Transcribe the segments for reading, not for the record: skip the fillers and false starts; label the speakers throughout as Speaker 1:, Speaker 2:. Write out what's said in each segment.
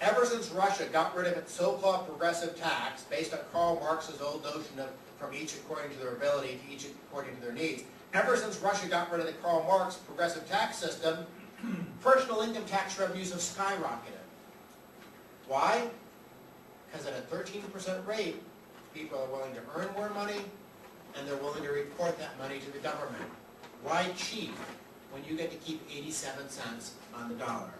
Speaker 1: Ever since Russia got rid of its so-called progressive tax, based on Karl Marx's old notion of from each according to their ability to each according to their needs, ever since Russia got rid of the Karl Marx progressive tax system, personal income tax revenues have skyrocketed. Why? Because at a 13% rate, people are willing to earn more money, and they're willing to report that money to the government. Why cheat when you get to keep 87 cents on the dollar?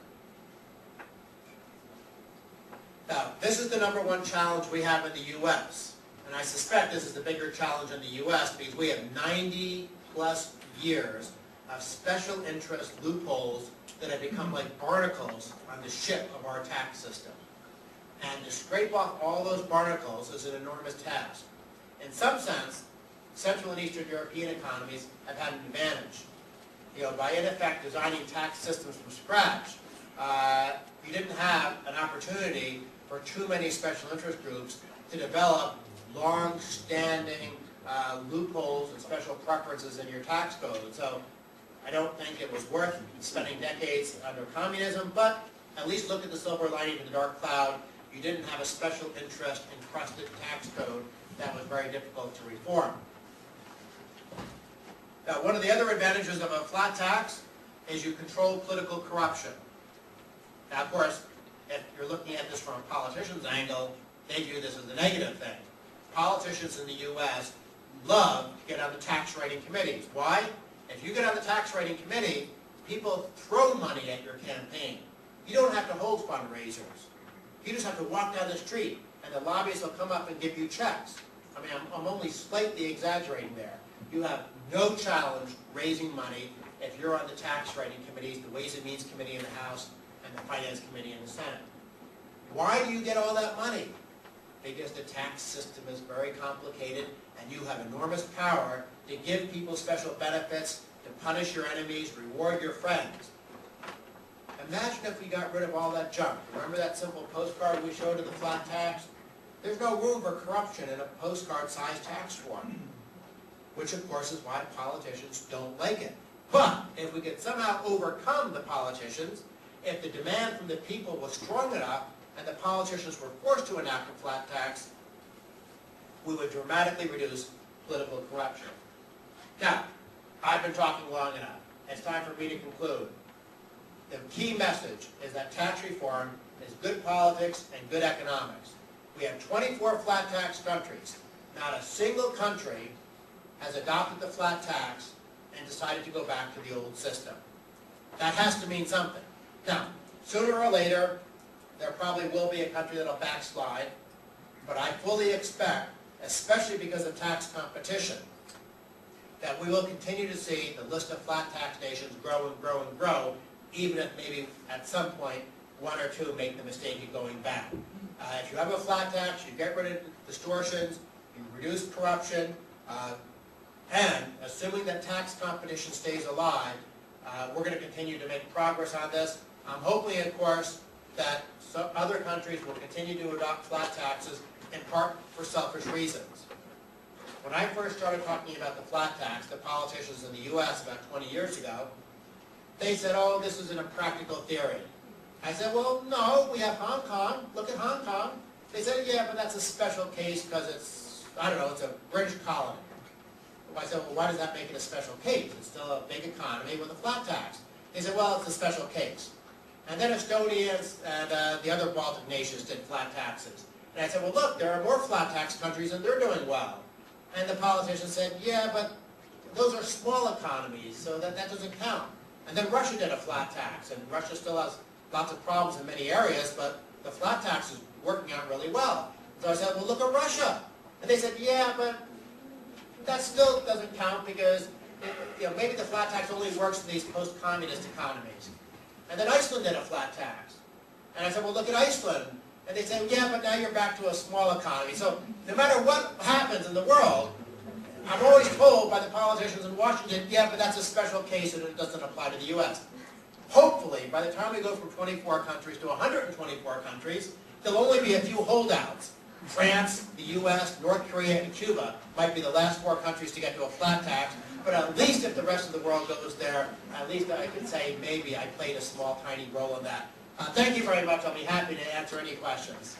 Speaker 1: Now, this is the #1 challenge we have in the U.S., and I suspect this is the bigger challenge in the U.S. because we have 90-plus years of special interest loopholes that have become like barnacles on the ship of our tax system. And to scrape off all those barnacles is an enormous task. In some sense, Central and Eastern European economies have had an advantage. By in effect designing tax systems from scratch, you didn't have an opportunity for too many special interest groups to develop long-standing loopholes and special preferences in your tax code. So I don't think it was worth spending decades under communism, but at least look at the silver lining in the dark cloud. You didn't have a special interest encrusted tax code that was very difficult to reform. Now, one of the other advantages of a flat tax is you control political corruption. Now, of course, if you're looking at this from a politician's angle, they view this as a negative thing. Politicians in the U.S. love to get on the tax writing committees. Why? If you get on the tax writing committee, people throw money at your campaign. You don't have to hold fundraisers. You just have to walk down the street, and the lobbyists will come up and give you checks. I mean, I'm only slightly exaggerating there. You have no challenge raising money if you're on the tax writing committees, the Ways and Means Committee in the House, and the Finance Committee in the Senate. Why do you get all that money? Because the tax system is very complicated, and you have enormous power to give people special benefits, to punish your enemies, reward your friends. Imagine if we got rid of all that junk. Remember that simple postcard we showed of the flat tax? There's no room for corruption in a postcard-sized tax form, which of course is why politicians don't like it. But if we could somehow overcome the politicians, if the demand from the people was strong enough and the politicians were forced to enact a flat tax, we would dramatically reduce political corruption. Now, I've been talking long enough. It's time for me to conclude. The key message is that tax reform is good politics and good economics. We have 24 flat tax countries. Not a single country has adopted the flat tax and decided to go back to the old system. That has to mean something. Now, sooner or later, there probably will be a country that will backslide, but I fully expect, especially because of tax competition, that we will continue to see the list of flat tax nations grow and grow and grow, even if maybe at some point one or two make the mistake of going back. If you have a flat tax, you get rid of distortions, you reduce corruption, and assuming that tax competition stays alive, we're going to continue to make progress on this. I'm hoping, of course, that some other countries will continue to adopt flat taxes, in part for selfish reasons. When I first started talking about the flat tax, the politicians in the U.S. about 20 years ago, they said, oh, this is an impractical theory. I said, well, no, we have Hong Kong. Look at Hong Kong. They said, yeah, but that's a special case because it's, I don't know, it's a British colony. I said, well, why does that make it a special case? It's still a big economy with a flat tax. They said, well, it's a special case. And then Estonia and the other Baltic nations did flat taxes. And I said, well, look, there are more flat tax countries and they're doing well. And the politician said, yeah, but those are small economies, so that doesn't count. And then Russia did a flat tax, and Russia still has lots of problems in many areas, but the flat tax is working out really well. So I said, well, look at Russia. And they said, yeah, but that still doesn't count because maybe the flat tax only works in these post-communist economies. And then Iceland did a flat tax. And I said, well, look at Iceland. And they said, yeah, but now you're back to a small economy. So no matter what happens in the world, I'm always told by the politicians in Washington, yeah, but that's a special case and it doesn't apply to the U.S. Hopefully, by the time we go from 24 countries to 124 countries, there'll only be a few holdouts. France, the U.S., North Korea, and Cuba might be the last 4 countries to get to a flat tax, but at least if the rest of the world goes there, at least I could say maybe I played a small, tiny role in that. Thank you very much. I'll be happy to answer any questions.